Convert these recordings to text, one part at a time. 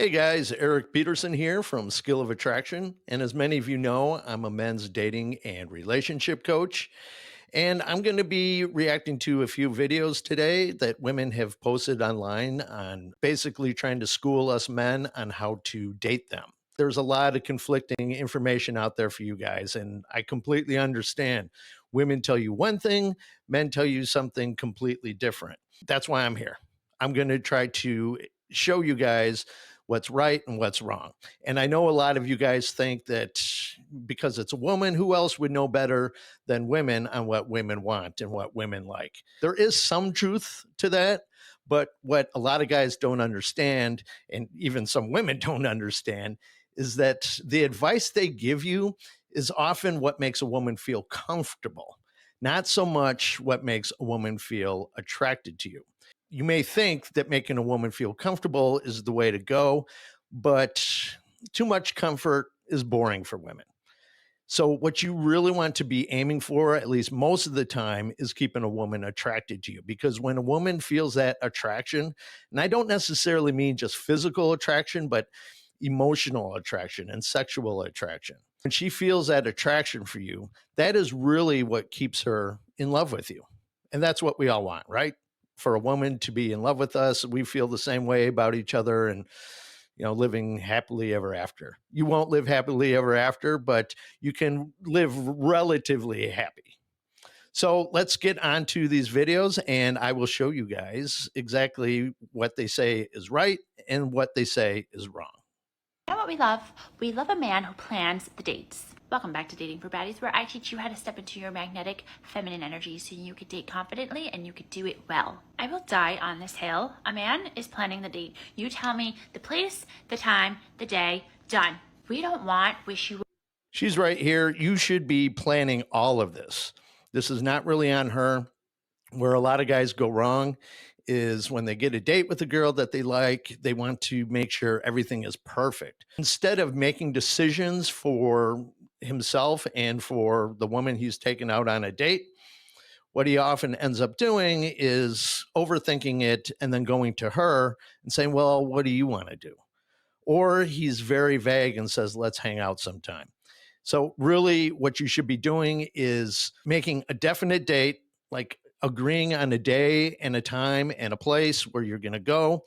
Hey guys, Erik Peterson here from Skill of Attraction. And as many of you know, I'm a men's dating and relationship coach. And I'm going to be reacting to a few videos today that women have posted online on basically trying to school us men on how to date them. There's a lot of conflicting information out there for you guys, and I completely understand. Women tell you one thing, men tell you something completely different. That's why I'm here. I'm going to try to show you guys what's right and what's wrong. And I know a lot of you guys think that because it's a woman, who else would know better than women on what women want and what women like? There is some truth to that. But what a lot of guys don't understand, and even some women don't understand, is that the advice they give you is often what makes a woman feel comfortable, not so much what makes a woman feel attracted to you. You may think that making a woman feel comfortable is the way to go, but too much comfort is boring for women. So, what you really want to be aiming for, at least most of the time, is keeping a woman attracted to you. Because when a woman feels that attraction, and I don't necessarily mean just physical attraction, but emotional attraction and sexual attraction. When she feels that attraction for you, that is really what keeps her in love with you. And that's what we all want, right? For a woman to be in love with us, we feel the same way about each other and living happily ever after. You won't live happily ever after, but you can live relatively happy. So let's get on to these videos and I will show you guys exactly what they say is right and what they say is wrong. You know what we love? We love a man who plans the dates. Welcome back to Dating for Baddies, where I teach you how to step into your magnetic feminine energy so you could date confidently and you could do it well. I will die on this hill. A man is planning the date. You tell me the place, the time, the day, done. We don't want wishy-washy. She's right here. You should be planning all of this. This is not really on her. Where a lot of guys go wrong is when they get a date with a girl that they like, they want to make sure everything is perfect. Instead of making decisions for himself and for the woman he's taken out on a date, what he often ends up doing is overthinking it and then going to her and saying, well, what do you want to do? Or he's very vague and says, let's hang out sometime. So, really, what you should be doing is making a definite date, like agreeing on a day and a time and a place where you're going to go.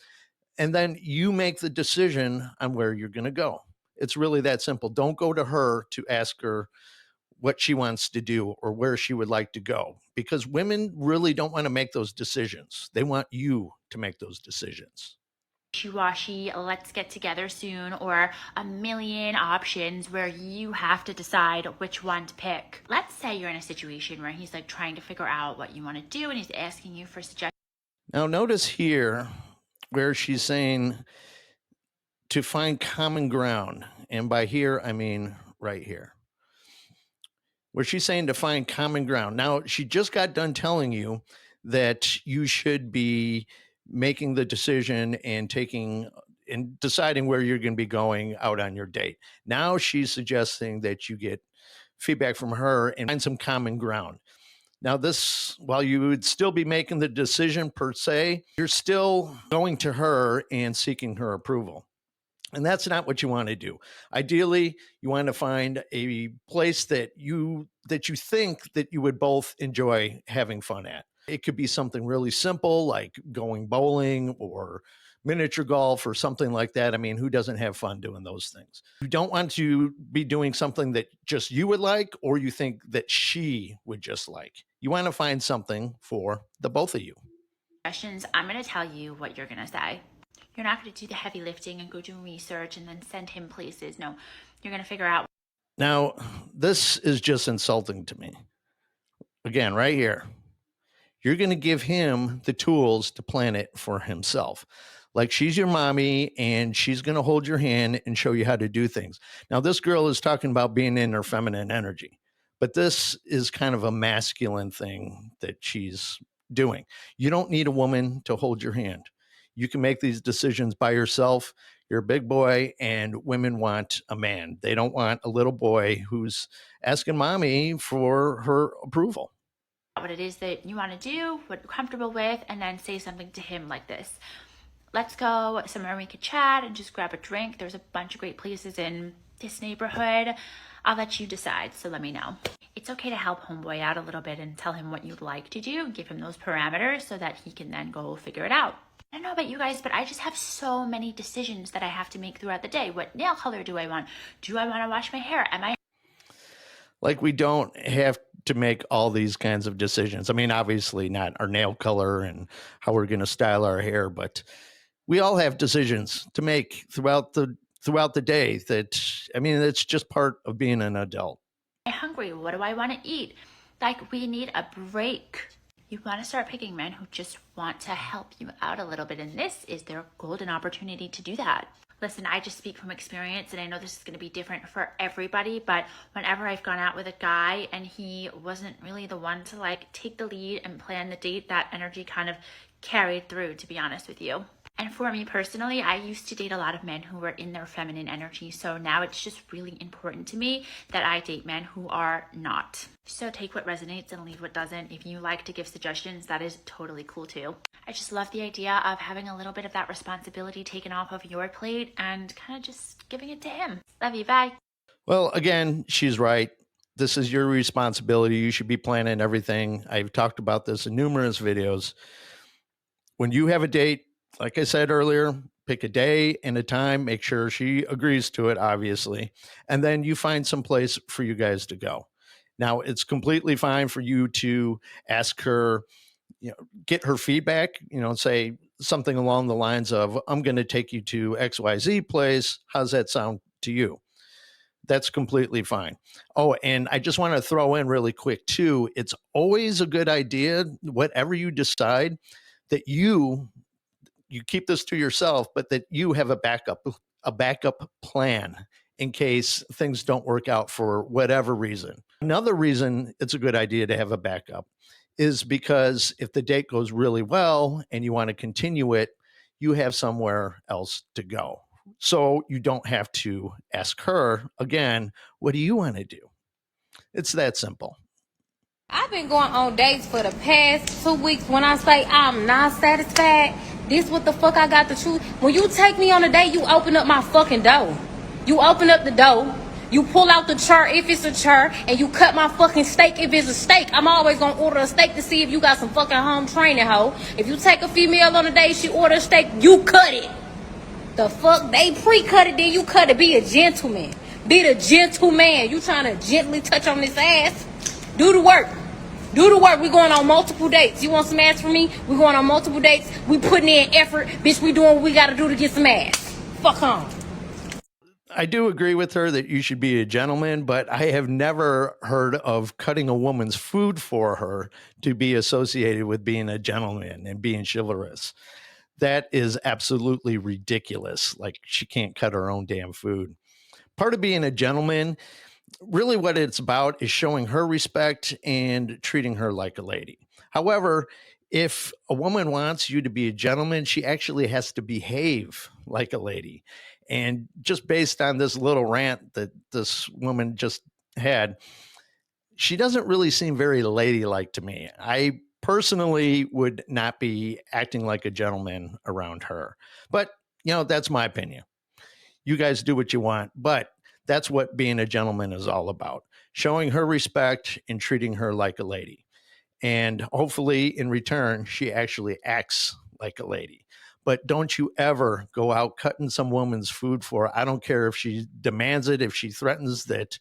And then you make the decision on where you're going to go. It's really that simple. Don't go to her to ask her what she wants to do or where she would like to go, because women really don't want to make those decisions. They want you to make those decisions. Wishy-washy, let's get together soon, or a million options where you have to decide which one to pick. Let's say you're in a situation where he's like trying to figure out what you want to do and he's asking you for suggestions. Now, notice here where she's saying to find common ground. And by here, I mean right here, where she's saying to find common ground. Now, she just got done telling you that you should be making the decision and taking and deciding where you're going to be going out on your date. Now she's suggesting that you get feedback from her and find some common ground. Now, this, while you would still be making the decision per se, you're still going to her and seeking her approval. And that's not what you want to do. Ideally, you want to find a place that you think that you would both enjoy having fun at. It could be something really simple like going bowling or miniature golf or something like that. I mean, who doesn't have fun doing those things? You don't want to be doing something that just you would like or you think that she would just like. You want to find something for the both of you. I'm going to tell you what you're going to say. You're not going to do the heavy lifting and go do research and then send him places. No, you're going to figure out. Now, this is just insulting to me. Again, right here. You're going to give him the tools to plan it for himself. Like she's your mommy and she's going to hold your hand and show you how to do things. Now, this girl is talking about being in her feminine energy, but this is kind of a masculine thing that she's doing. You don't need a woman to hold your hand. You can make these decisions by yourself. You're a big boy, and women want a man. They don't want a little boy who's asking mommy for her approval. What it is that you want to do, what you're comfortable with, and then say something to him like this. let's go somewhere we could chat and just grab a drink. There's a bunch of great places in this neighborhood. I'll let you decide, so let me know. It's okay to help homeboy out a little bit and tell him what you'd like to do, give him those parameters so that he can then go figure it out. I don't know about you guys, but I just have so many decisions that I have to make throughout the day. What nail color do I want? Do I want to wash my hair? Am I Like, we don't have to make all these kinds of decisions. I mean, obviously not our nail color and how we're going to style our hair, but we all have decisions to make throughout the day that, I mean, it's just part of being an adult. hungry? What do I want to eat? Like, we need a break. You want to start picking men who just want to help you out a little bit, and this is their golden opportunity to do that. Listen, I just speak from experience, and I know this is going to be different for everybody, but whenever I've gone out with a guy and he wasn't really the one to like take the lead and plan the date, that energy kind of carried through, to be honest with you. And for me personally, I used to date a lot of men who were in their feminine energy. So now it's just really important to me that I date men who are not. So take what resonates and leave what doesn't. If you like to give suggestions, that is totally cool too. I just love the idea of having a little bit of that responsibility taken off of your plate and kind of just giving it to him. Love you. Bye. Well, again, she's right. This is your responsibility. You should be planning everything. I've talked about this in numerous videos. When you have a date, like I said earlier, pick a day and a time, make sure she agrees to it, obviously, and then you find some place for you guys to go. Now, it's completely fine for you to ask her, get her feedback, say something along the lines of, I'm going to take you to XYZ place. How's that sound to you? That's completely fine. Oh, and I just want to throw in really quick too, it's always a good idea, whatever you decide, that you keep this to yourself, but that you have a backup plan in case things don't work out for whatever reason. Another reason it's a good idea to have a backup is because if the date goes really well and you want to continue it, you have somewhere else to go. So you don't have to ask her again, what do you want to do? It's that simple. I've been going on dates for the past 2 weeks. When I say I'm not satisfied, this what the fuck I got to choose. When you take me on a date, you open up my fucking door. You open up the door. You pull out the chart if it's a chart, and you cut my fucking steak if it's a steak. I'm always gonna order a steak to see if you got some fucking home training, hoe. If you take a female on a date, she order a steak, you cut it. The fuck? They pre-cut it, then you cut it. Be a gentleman. Be the gentleman. You trying to gently touch on this ass? Do the work. Do the work. We going on multiple dates. You want some ass from me? We going on multiple dates. We putting in effort. Bitch, we doing what we got to do to get some ass. Fuck on. I do agree with her that you should be a gentleman, but I have never heard of cutting a woman's food for her to be associated with being a gentleman and being chivalrous. That is absolutely ridiculous. Like, she can't cut her own damn food. Part of being a gentleman, really what it's about, is showing her respect and treating her like a lady. However, if a woman wants you to be a gentleman, she actually has to behave like a lady. And just based on this little rant that this woman just had, she doesn't really seem very ladylike to me. I personally would not be acting like a gentleman around her. But, that's my opinion. You guys do what you want, but that's what being a gentleman is all about. Showing her respect and treating her like a lady. And hopefully in return, she actually acts like a lady. But don't you ever go out cutting some woman's food for her. I don't care if she demands it, if she threatens that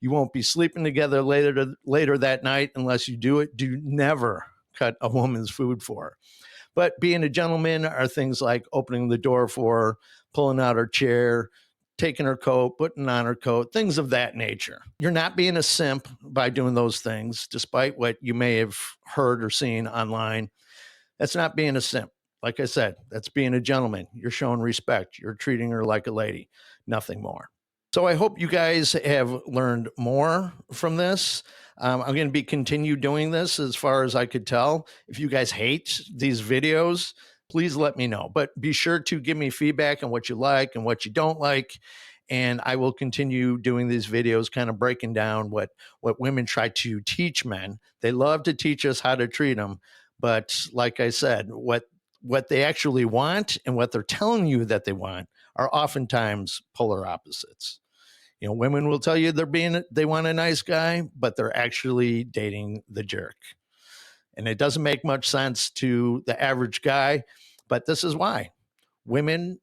you won't be sleeping together later that night unless you do it. Do never cut a woman's food for her. But being a gentleman are things like opening the door for her, pulling out her chair, taking her coat, putting on her coat, things of that nature. You're not being a simp by doing those things, despite what you may have heard or seen online. That's not being a simp. Like I said, that's being a gentleman. You're showing respect. You're treating her like a lady, nothing more. So I hope you guys have learned more from this. I'm going to be continue doing this as far as I could tell. If you guys hate these videos, please let me know. But be sure to give me feedback on what you like and what you don't like. And I will continue doing these videos, kind of breaking down what women try to teach men. They love to teach us how to treat them. But like I said, what what they actually want and what they're telling you that they want are oftentimes polar opposites. You know, women will tell you they want a nice guy, but they're actually dating the jerk. And it doesn't make much sense to the average guy, but this is why. Women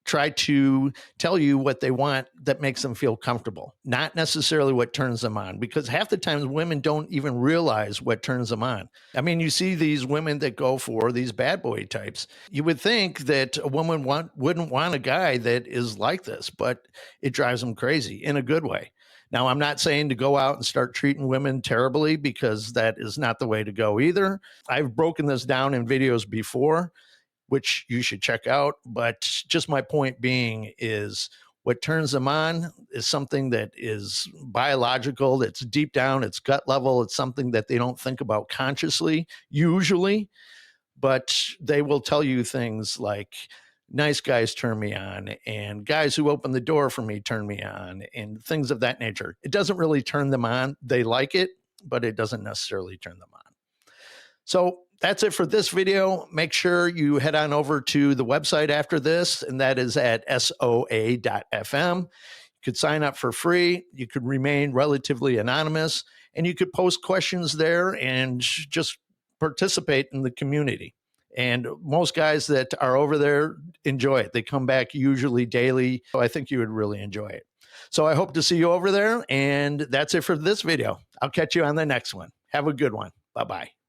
try to tell you what they want that makes them feel comfortable, not necessarily what turns them on, because half the times women don't even realize what turns them on. I mean, you see these women that go for these bad boy types. You would think that a woman wouldn't want a guy that is like this, but it drives them crazy in a good way. Now, I'm not saying to go out and start treating women terribly, because that is not the way to go either. I've broken this down in videos before, which you should check out. But just my point being is, what turns them on is something that is biological, that's deep down, it's gut level. It's something that they don't think about consciously, usually, but they will tell you things like, nice guys turn me on, and guys who open the door for me turn me on, and things of that nature. It doesn't really turn them on. They like it, but it doesn't necessarily turn them on. So that's it for this video. Make sure you head on over to the website after this, and that is at soa.fm. You could sign up for free. You could remain relatively anonymous, and you could post questions there and just participate in the community. And most guys that are over there enjoy it. They come back usually daily. So I think you would really enjoy it. So I hope to see you over there. And that's it for this video. I'll catch you on the next one. Have a good one. Bye-bye.